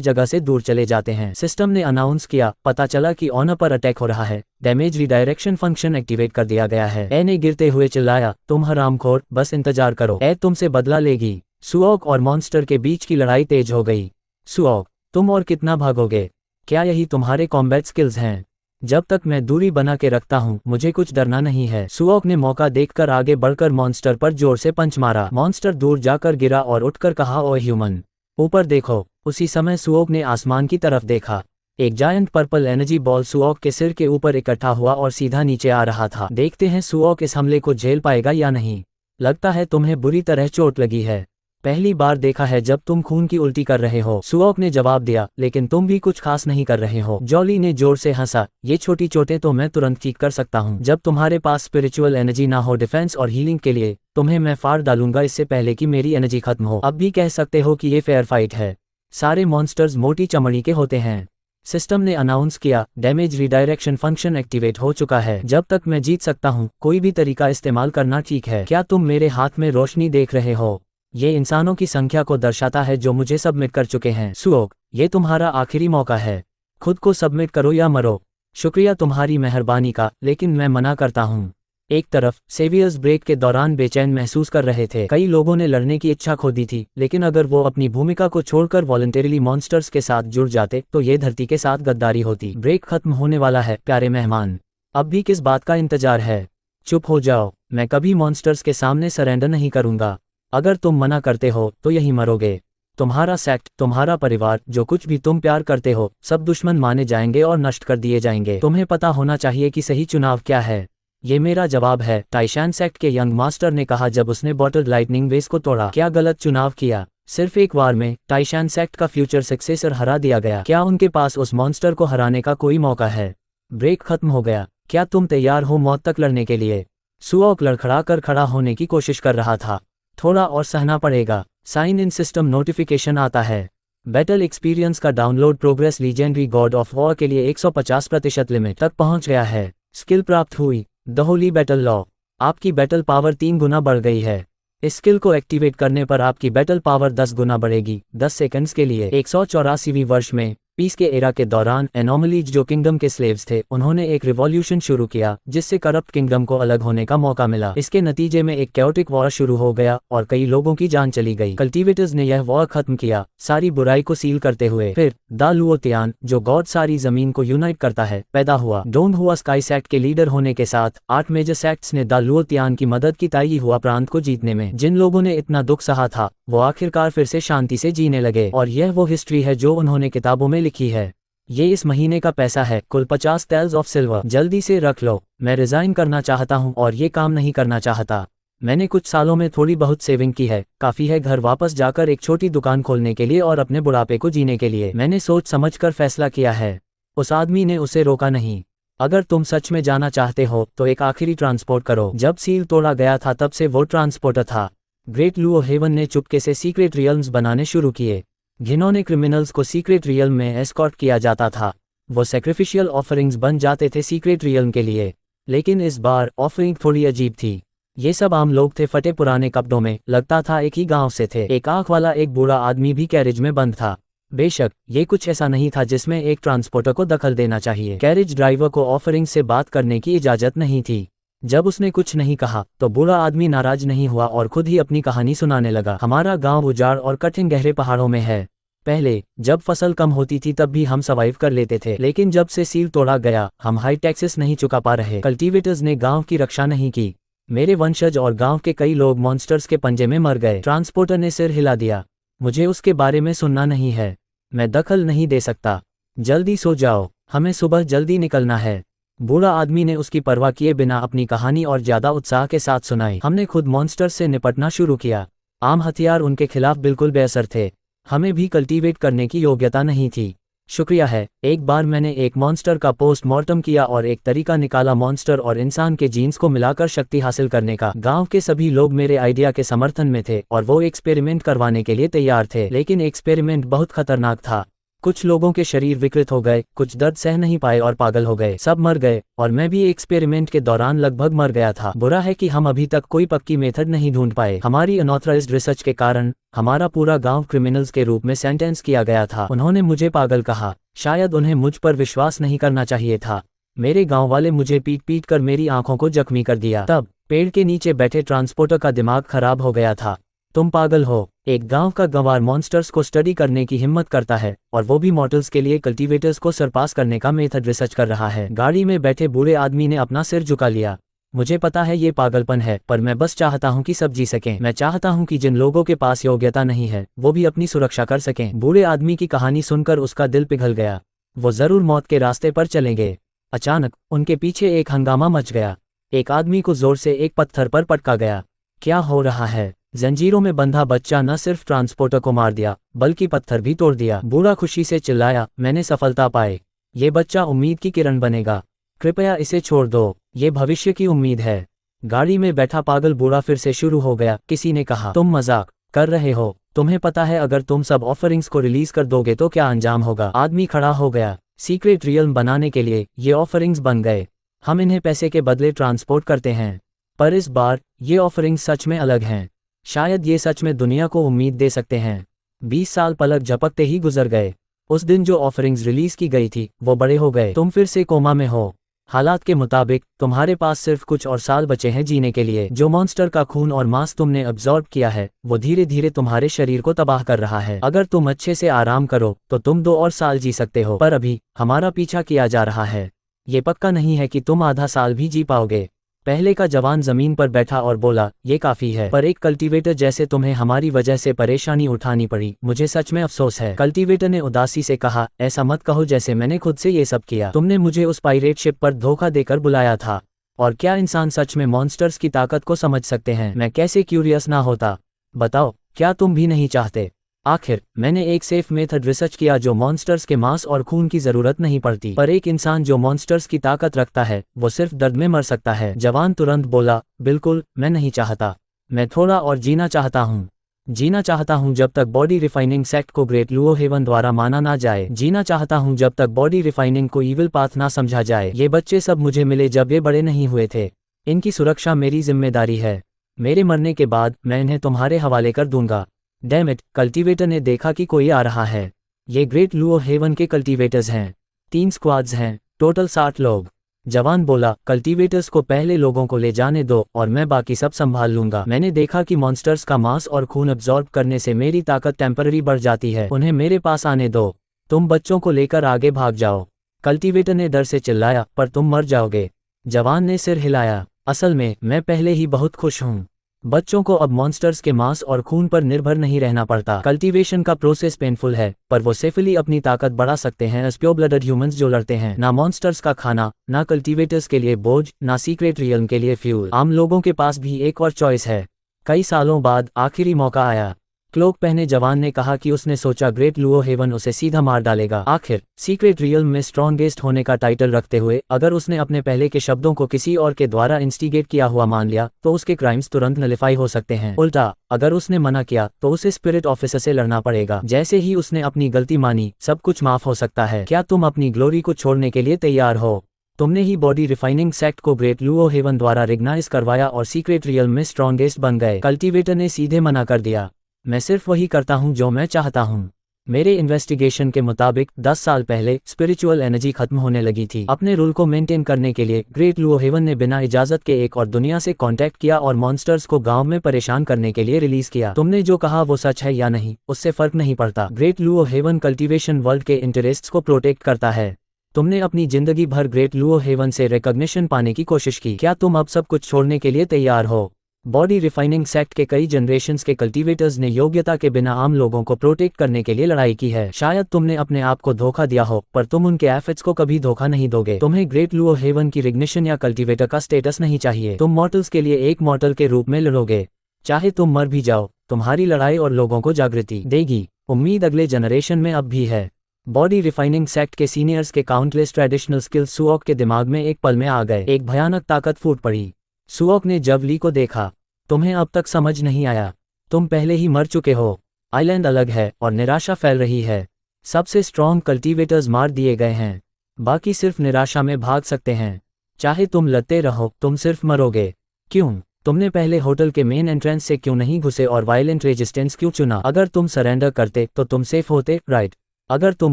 जगह से दूर चले जाते हैं। सिस्टम ने अनाउंस किया, पता चला कि ऑन पर अटैक हो रहा है, डैमेज रिडायरेक्शन फंक्शन एक्टिवेट कर दिया गया है। ए ने गिरते हुए चिल्लाया, तुम हरामखोर, बस इंतजार करो, ए तुमसे बदला लेगी। सुओक और मॉन्स्टर के बीच की लड़ाई तेज हो गई। सुओक, तुम और कितना भागोगे? क्या यही तुम्हारे कॉम्बैट स्किल्स हैं? जब तक मैं दूरी बना के रखता हूँ मुझे कुछ डरना नहीं है। सुओक ने मौका देखकर आगे बढ़कर मॉन्स्टर पर जोर से पंच मारा। मॉन्स्टर दूर जाकर गिरा और उठकर कहा, ओ ह्यूमन, ऊपर देखो। उसी समय सुओक ने आसमान की तरफ देखा। एक जायंट पर्पल एनर्जी बॉल सुओक के सिर के ऊपर इकट्ठा हुआ और सीधा नीचे आ रहा था। देखते हैं सुओक इस हमले को झेल पाएगा या नहीं। लगता है तुम्हें बुरी तरह चोट लगी है। पहली बार देखा है जब तुम खून की उल्टी कर रहे हो, सुओक ने जवाब दिया, लेकिन तुम भी कुछ खास नहीं कर रहे हो। जॉली ने जोर से हंसा, ये छोटी चोटें तो मैं तुरंत ठीक कर सकता हूँ। जब तुम्हारे पास स्पिरिचुअल एनर्जी ना हो डिफेंस और हीलिंग के लिए, तुम्हें मैं फाड़ डालूंगा इससे पहले कि मेरी एनर्जी खत्म हो। अब भी कह सकते हो कि ये फेयर फाइट है। सारे मॉन्स्टर्स मोटी चमड़ी के होते हैं। सिस्टम ने अनाउंस किया, डैमेज रिडायरेक्शन फंक्शन एक्टिवेट हो चुका है। जब तक मैं जीत सकता हूँ कोई भी तरीका इस्तेमाल करना ठीक है। क्या तुम मेरे हाथ में रोशनी देख रहे हो? ये इंसानों की संख्या को दर्शाता है जो मुझे सबमिट कर चुके हैं। सुओक, ये तुम्हारा आखिरी मौका है, खुद को सबमिट करो या मरो। शुक्रिया तुम्हारी मेहरबानी का, लेकिन मैं मना करता हूँ। एक तरफ सेवियर्स ब्रेक के दौरान बेचैन महसूस कर रहे थे। कई लोगों ने लड़ने की इच्छा खो दी थी, लेकिन अगर वो अपनी भूमिका को छोड़कर वॉलंटरीली मॉन्स्टर्स के साथ जुड़ जाते तो ये धरती के साथ गद्दारी होती। ब्रेक खत्म होने वाला है प्यारे मेहमान, अब भी किस बात का इंतजार है? चुप हो जाओ, मैं कभी मॉन्स्टर्स के सामने सरेंडर नहीं करूंगा। अगर तुम मना करते हो तो यही मरोगे। तुम्हारा सेक्ट, तुम्हारा परिवार, जो कुछ भी तुम प्यार करते हो, सब दुश्मन माने जाएंगे और नष्ट कर दिए जाएंगे। तुम्हें पता होना चाहिए कि सही चुनाव क्या है। ये मेरा जवाब है, टाइशान सेक्ट के यंग मास्टर ने कहा जब उसने बॉटल्ड लाइटनिंग वेस को तोड़ा। क्या गलत चुनाव किया? सिर्फ एक वार में टाइशान सेक्ट का फ्यूचर सक्सेसर हरा दिया गया। क्या उनके पास उस मॉन्स्टर को हराने का कोई मौका है? ब्रेक खत्म हो गया। क्या तुम तैयार हो मौत तक लड़ने के लिए? सुओक लड़खड़ा कर खड़ा होने की कोशिश कर रहा था। थोड़ा और सहना पड़ेगा। साइन इन सिस्टम नोटिफिकेशन आता है। बैटल एक्सपीरियंस का download progress legendary God of war के लिए 150% लिमिट तक पहुंच गया है। स्किल प्राप्त हुई, द होली बैटल लॉ। आपकी बैटल पावर 3 गुना बढ़ गई है। इस स्किल को एक्टिवेट करने पर आपकी बैटल पावर 10 गुना बढ़ेगी 10 सेकंड्स के लिए। 184वीं वर्ष में पीस के एरा के दौरान एनोमलीज जो किंगडम के स्लेव्स थे, उन्होंने एक रिवॉल्यूशन शुरू किया जिससे करप्ट किंगडम को अलग होने का मौका मिला। इसके नतीजे में एक कैओटिक वॉर शुरू हो गया और कई लोगों की जान चली गई। कल्टीवेटर्स ने यह वॉर खत्म किया, सारी बुराई को सील करते हुए। फिर द लुओतियान, जो गॉड सारी जमीन को यूनाइट करता है, पैदा हुआ। डोन हुआ स्काई सेक्ट के लीडर होने के साथ 8 मेजर सेक्ट्स ने द लुओतियान की मदद की ताई हुआ प्रांत को जीतने में। जिन लोगों ने इतना दुख सहा था वो आखिरकार फिर से शांति से जीने लगे, और यह वो हिस्ट्री है जो उन्होंने किताबों में लिखी है। ये इस महीने का पैसा है, कुल 50 टेल्स ऑफ सिल्वर। जल्दी से रख लो, मैं रिजाइन करना चाहता हूँ और ये काम नहीं करना चाहता। मैंने कुछ सालों में थोड़ी बहुत सेविंग की है, काफी है घर वापस जाकर एक छोटी दुकान खोलने के लिए और अपने बुढ़ापे को जीने के लिए। मैंने सोच समझकर फैसला किया है। उस आदमी ने उसे रोका नहीं। अगर तुम सच में जाना चाहते हो तो एक आखिरी ट्रांसपोर्ट करो। जब सील तोड़ा गया था तब से वो ट्रांसपोर्टर था। ग्रेट लुओ हेवन ने चुपके से सीक्रेट रियल्म्स बनाने शुरू किए। घिनौने क्रिमिनल्स को सीक्रेट रियल्म में एस्कॉर्ट किया जाता था। वो सैक्रिफिशियल ऑफरिंग्स बन जाते थे सीक्रेट रियल्म के लिए। लेकिन इस बार ऑफरिंग थोड़ी अजीब थी। ये सब आम लोग थे, फटे पुराने कपड़ों में, लगता था एक ही गांव से थे। एक आंख वाला एक बूढ़ा आदमी भी कैरेज में बंद था। बेशक ये कुछ ऐसा नहीं था जिसमें एक ट्रांसपोर्टर को दखल देना चाहिए। कैरेज ड्राइवर को ऑफरिंग से बात करने की इजाजत नहीं थी। जब उसने कुछ नहीं कहा तो बूढ़ा आदमी नाराज नहीं हुआ और खुद ही अपनी कहानी सुनाने लगा। हमारा गांव उजाड़ और कठिन गहरे पहाड़ों में है। पहले जब फसल कम होती थी तब भी हम सर्वाइव कर लेते थे, लेकिन जब से सील तोड़ा गया हम हाई टैक्सेस नहीं चुका पा रहे। कल्टीवेटर्स ने गांव की रक्षा नहीं की। मेरे वंशज और गांव के कई लोग मॉन्स्टर्स के पंजे में मर गए। ट्रांसपोर्टर ने सिर हिला दिया। मुझे उसके बारे में सुनना नहीं है, मैं दखल नहीं दे सकता। जल्दी सो जाओ, हमें सुबह जल्दी निकलना है। बूढ़ा आदमी ने उसकी परवाह किए बिना अपनी कहानी और ज्यादा उत्साह के साथ सुनाई। हमने खुद मॉन्स्टर से निपटना शुरू किया। आम हथियार उनके खिलाफ बिल्कुल बेअसर थे। हमें भी कल्टीवेट करने की योग्यता नहीं थी। शुक्रिया है। एक बार मैंने एक मॉन्स्टर का पोस्टमार्टम किया और एक तरीका निकाला मॉन्स्टर और इंसान के जीन्स को मिलाकर शक्ति हासिल करने का। गांव के सभी लोग मेरे आइडिया के समर्थन में थे और वो एक्सपेरिमेंट करवाने के लिए तैयार थे, लेकिन एक्सपेरिमेंट बहुत खतरनाक था। कुछ लोगों के शरीर विकृत हो गए, कुछ दर्द सह नहीं पाए और पागल हो गए, सब मर गए और मैं भी एक्सपेरिमेंट के दौरान लगभग मर गया था। बुरा है कि हम अभी तक कोई पक्की मेथड नहीं ढूंढ पाए। हमारी अनऑथराइज्ड रिसर्च के कारण हमारा पूरा गांव क्रिमिनल्स के रूप में सेंटेंस किया गया था। उन्होंने मुझे पागल कहा। शायद उन्हें मुझ पर विश्वास नहीं करना चाहिए था। मेरे गाँव वाले मुझे पीट पीट कर मेरी आंखों को जख्मी कर दिया। तब पेड़ के नीचे बैठे ट्रांसपोर्टर का दिमाग खराब हो गया था। तुम पागल हो। एक गांव का गंवार मॉन्स्टर्स को स्टडी करने की हिम्मत करता है और वो भी मॉर्टल्स के लिए कल्टीवेटर्स को सरपास करने का मेथड रिसर्च कर रहा है। गाड़ी में बैठे बूढ़े आदमी ने अपना सिर झुका लिया। मुझे पता है ये पागलपन है, पर मैं बस चाहता हूँ कि सब जी सकें। मैं चाहता हूँ कि जिन लोगों के पास योग्यता नहीं है वो भी अपनी सुरक्षा कर सकें। बूढ़े आदमी की कहानी सुनकर उसका दिल पिघल गया। वो जरूर मौत के रास्ते पर चलेंगे। अचानक उनके पीछे एक हंगामा मच गया। एक आदमी को जोर से एक पत्थर पर पटका गया। क्या हो रहा है? जंजीरों में बंधा बच्चा न सिर्फ ट्रांसपोर्टर को मार दिया बल्कि पत्थर भी तोड़ दिया। बूढ़ा खुशी से चिल्लाया, मैंने सफलता पाई। ये बच्चा उम्मीद की किरण बनेगा। कृपया इसे छोड़ दो, ये भविष्य की उम्मीद है। गाड़ी में बैठा पागल बूढ़ा फिर से शुरू हो गया। किसी ने कहा, तुम मजाक कर रहे हो। तुम्हें पता है अगर तुम सब ऑफरिंग्स को रिलीज कर दोगे तो क्या अंजाम होगा? आदमी खड़ा हो गया। सीक्रेट रियल्म बनाने के लिए ये ऑफरिंग्स बन गए। हम इन्हें पैसे के बदले ट्रांसपोर्ट करते हैं, पर इस बार ये ऑफरिंग्स सच में अलग हैं। शायद ये सच में दुनिया को उम्मीद दे सकते हैं। 20 साल पलक झपकते ही गुजर गए। उस दिन जो ऑफरिंग्स रिलीज की गई थी वो बड़े हो गए। तुम फिर से कोमा में हो। हालात के मुताबिक तुम्हारे पास सिर्फ कुछ और साल बचे हैं जीने के लिए। जो मॉन्स्टर का खून और मांस तुमने अब्जॉर्ब किया है वो धीरे धीरे तुम्हारे शरीर को तबाह कर रहा है। अगर तुम अच्छे से आराम करो तो तुम 2 और साल जी सकते हो, पर अभी हमारा पीछा किया जा रहा है। ये पक्का नहीं है कि तुम आधा साल भी जी पाओगे। पहले का जवान जमीन पर बैठा और बोला, ये काफी है, पर एक कल्टीवेटर जैसे तुम्हें हमारी वजह से परेशानी उठानी पड़ी। मुझे सच में अफसोस है। कल्टीवेटर ने उदासी से कहा, ऐसा मत कहो जैसे मैंने खुद से ये सब किया। तुमने मुझे उस पायरेट शिप पर धोखा देकर बुलाया था। और क्या इंसान सच में मॉन्स्टर्स की ताकत को समझ सकते हैं? मैं कैसे क्यूरियस ना होता। बताओ, क्या तुम भी नहीं चाहते? आखिर मैंने एक सेफ मेथड रिसर्च किया जो मॉन्स्टर्स के मांस और खून की जरूरत नहीं पड़ती, पर एक इंसान जो मॉन्स्टर्स की ताकत रखता है वो सिर्फ दर्द में मर सकता है। जवान तुरंत बोला, बिल्कुल, मैं नहीं चाहता। मैं थोड़ा और जीना चाहता हूँ। जीना चाहता हूँ जब तक बॉडी रिफाइनिंग सेक्ट को ग्रेट लुओ हेवन द्वारा माना ना जाए। जीना चाहता हूँ जब तक बॉडी रिफाइनिंग को ईविल पाथ ना समझा जाए। ये बच्चे सब मुझे मिले जब ये बड़े नहीं हुए थे। इनकी सुरक्षा मेरी जिम्मेदारी है। मेरे मरने के बाद मैं इन्हें तुम्हारे हवाले कर दूंगा। डैम इट, कल्टीवेटर ने देखा कि कोई आ रहा है। ये ग्रेट लुओ हेवन के कल्टीवेटर्स हैं। 3 स्क्वाड्स हैं, टोटल 60 लोग। जवान बोला, कल्टीवेटर्स को पहले लोगों को ले जाने दो और मैं बाकी सब संभाल लूंगा। मैंने देखा कि मॉन्स्टर्स का मांस और खून अब्जॉर्ब करने से मेरी ताकत टेम्पररी बढ़ जाती है। उन्हें मेरे पास आने दो। तुम बच्चों को लेकर आगे भाग जाओ। कल्टीवेटर ने डर से चिल्लाया, पर तुम मर जाओगे। जवान ने सिर हिलाया। असल में मैं पहले ही बहुत खुश हूँ। बच्चों को अब मॉन्स्टर्स के मांस और खून पर निर्भर नहीं रहना पड़ता। कल्टीवेशन का प्रोसेस पेनफुल है, पर वो सेफली अपनी ताकत बढ़ा सकते हैं। एज प्योर ब्लडेड ह्यूमंस जो लड़ते हैं, ना मॉन्स्टर्स का खाना, ना कल्टीवेटर्स के लिए बोझ, ना सीक्रेट रियल्म के लिए फ्यूल। आम लोगों के पास भी एक और चॉइस है। कई सालों बाद आखिरी मौका आया। क्लोक पहने जवान ने कहा कि उसने सोचा ग्रेट लुओ हेवन उसे सीधा मार डालेगा। आखिर सीक्रेट रियल्म में स्ट्रॉन्गेस्ट होने का टाइटल रखते हुए अगर उसने अपने पहले के शब्दों को किसी और के द्वारा इंस्टिगेट किया हुआ मान लिया तो उसके क्राइम्स तुरंत नलिफाई हो सकते हैं। उल्टा, अगर उसने मना किया तो उसे स्पिरिट ऑफिसर से लड़ना पड़ेगा। जैसे ही उसने अपनी गलती मानी, सब कुछ माफ हो सकता है। क्या तुम अपनी ग्लोरी को छोड़ने के लिए तैयार हो? तुमने ही बॉडी रिफाइनिंग सेक्ट को ग्रेट लुओ हेवन द्वारा रिकग्नाइज करवाया और सीक्रेट रियल्म में स्ट्रॉन्गेस्ट बन गए। कल्टीवेटर ने सीधे मना कर दिया। मैं सिर्फ वही करता हूं जो मैं चाहता हूं। मेरे इन्वेस्टिगेशन के मुताबिक 10 साल पहले स्पिरिचुअल एनर्जी खत्म होने लगी थी। अपने रूल को मेंटेन करने के लिए ग्रेट लुओ हेवन ने बिना इजाजत के एक और दुनिया से कांटेक्ट किया और मॉन्स्टर्स को गांव में परेशान करने के लिए रिलीज किया। तुमने जो कहा वो सच है या नहीं, उससे फर्क नहीं पड़ता। Great Luo heaven cultivation world के इंटरेस्ट्स को प्रोटेक्ट करता है। तुमने अपनी जिंदगी भर ग्रेट लुओ हेवन से रिकॉग्निशन पाने की कोशिश की। क्या तुम अब सब कुछ छोड़ने के लिए तैयार हो? बॉडी रिफाइनिंग सेक्ट के कई जनरेशंस के कल्टीवेटर्स ने योग्यता के बिना आम लोगों को प्रोटेक्ट करने के लिए लड़ाई की है। शायद तुमने अपने आप को धोखा दिया हो, पर तुम उनके एफर्ट्स को कभी धोखा नहीं दोगे। तुम्हें ग्रेट लुओ हेवन की रिकग्निशन या कल्टीवेटर का स्टेटस नहीं चाहिए। तुम मॉर्टल्स के लिए एक मॉर्टल के रूप में लड़ोगे। चाहे तुम मर भी जाओ, तुम्हारी लड़ाई और लोगों को जागृति देगी। उम्मीद अगले जनरेशन में अब भी है। बॉडी रिफाइनिंग सेक्ट के सीनियर्स के काउंटलेस ट्रेडिशनल स्किल्स सुओक के दिमाग में एक पल में आ गए। एक भयानक ताकत फूट पड़ी। सुओक ने जब ली को देखा, तुम्हें अब तक समझ नहीं आया, तुम पहले ही मर चुके हो। आइलैंड अलग है और निराशा फैल रही है। सबसे स्ट्रॉन्ग कल्टीवेटर्स मार दिए गए हैं, बाकी सिर्फ निराशा में भाग सकते हैं। चाहे तुम लड़ते रहो, तुम सिर्फ मरोगे। क्यों? तुमने पहले होटल के मेन एंट्रेंस से क्यों नहीं घुसे और वायलेंट रेजिस्टेंस क्यों चुना? अगर तुम सरेंडर करते तो तुम सेफ होते, राइट? अगर तुम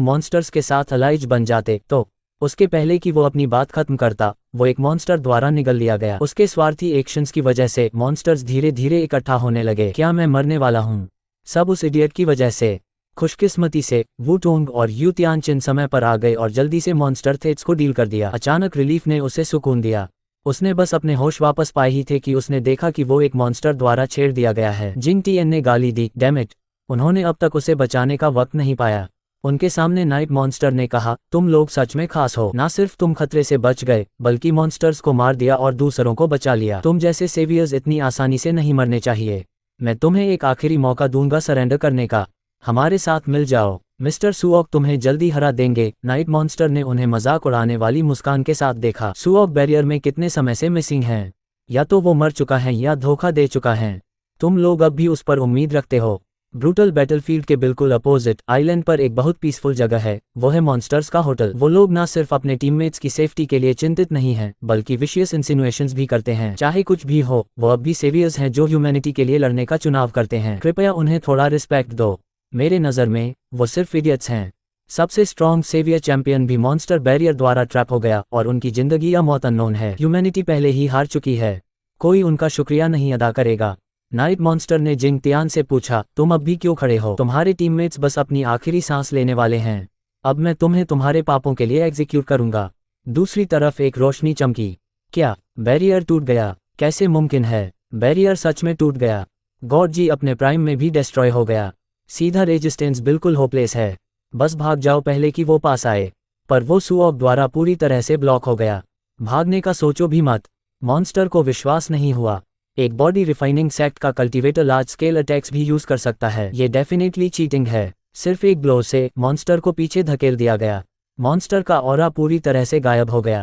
मॉन्स्टर्स के साथ अलाइज बन जाते तो उसके पहले कि वो अपनी बात खत्म करता, वो एक मॉन्स्टर द्वारा निगल लिया गया। उसके स्वार्थी एक्शंस की वजह से मॉन्स्टर्स धीरे धीरे इकट्ठा होने लगे। क्या मैं मरने वाला हूँ? सब उस इडियट की वजह से। खुशकिस्मती से वू टोंग और यू तियानचिन समय पर आ गए और जल्दी से मॉन्स्टर थ्रेट्स को डील कर दिया। अचानक रिलीफ ने उसे सुकून दिया। उसने बस अपने होश वापस पाए ही थे कि उसने देखा कि वो एक मॉन्स्टर द्वारा छेड़ दिया गया है। जिंग टियन ने गाली दी, डैम इट। उन्होंने अब तक उसे बचाने का वक्त नहीं पाया। उनके सामने नाइट मॉन्स्टर ने कहा, तुम लोग सच में खास हो। ना सिर्फ तुम खतरे से बच गए, बल्कि मॉन्स्टर्स को मार दिया और दूसरों को बचा लिया। तुम जैसे सेवियर्स इतनी आसानी से नहीं मरने चाहिए। मैं तुम्हें एक आखिरी मौका दूंगा सरेंडर करने का। हमारे साथ मिल जाओ। मिस्टर सुओक तुम्हें जल्दी हरा देंगे। नाइट मॉन्स्टर ने उन्हें मजाक उड़ाने वाली मुस्कान के साथ देखा। सुओक बैरियर में कितने समय से मिसिंग हैं। या तो वो मर चुका है या धोखा दे चुका है। तुम लोग अब भी उस पर उम्मीद रखते हो। ब्रूटल बैटलफील्ड के बिल्कुल अपोजिट आइलैंड पर एक बहुत पीसफुल जगह है, वो है मॉन्स्टर्स का होटल। वो लोग ना सिर्फ अपने टीममेट्स की सेफ्टी के लिए चिंतित नहीं हैं, बल्कि विशियस इंसिनुएशंस भी करते हैं। चाहे कुछ भी हो, वो अब भी सेवियर्स हैं जो ह्यूमैनिटी के लिए लड़ने का चुनाव करते हैं। कृपया उन्हें थोड़ा रिस्पेक्ट दो। मेरे नज़र में वो सिर्फ इडियट्स हैं। सबसे स्ट्रॉन्ग सेवियर चैंपियन भी मॉन्स्टर बैरियर द्वारा ट्रैप हो गया और उनकी जिंदगी या मौत अननोन है। ह्यूमैनिटी पहले ही हार चुकी है, कोई उनका शुक्रिया नहीं अदा करेगा। नाइट मॉन्स्टर ने जिंग तियान से पूछा, तुम अब भी क्यों खड़े हो? तुम्हारे टीममेट्स बस अपनी आखिरी सांस लेने वाले हैं। अब मैं तुम्हें तुम्हारे पापों के लिए एग्जीक्यूट करूंगा। दूसरी तरफ एक रोशनी चमकी। क्या बैरियर टूट गया? कैसे मुमकिन है? बैरियर सच में टूट गया। गॉड जी अपने प्राइम में भी डिस्ट्रॉय हो गया। सीधा रेजिस्टेंस बिल्कुल होपलेस है। बस भाग जाओ पहले कि वो पास आए। पर वो सुओक द्वारा पूरी तरह से ब्लॉक हो गया। भागने का सोचो भी मत। मॉन्स्टर को विश्वास नहीं हुआ। एक बॉडी रिफाइनिंग सेक्ट का कल्टीवेटर लार्ज स्केल अटैक्स भी यूज कर सकता है। ये डेफिनेटली चीटिंग है। सिर्फ एक ब्लो से मॉन्स्टर को पीछे धकेल दिया गया। मॉन्स्टर का ऑरा पूरी तरह से गायब हो गया।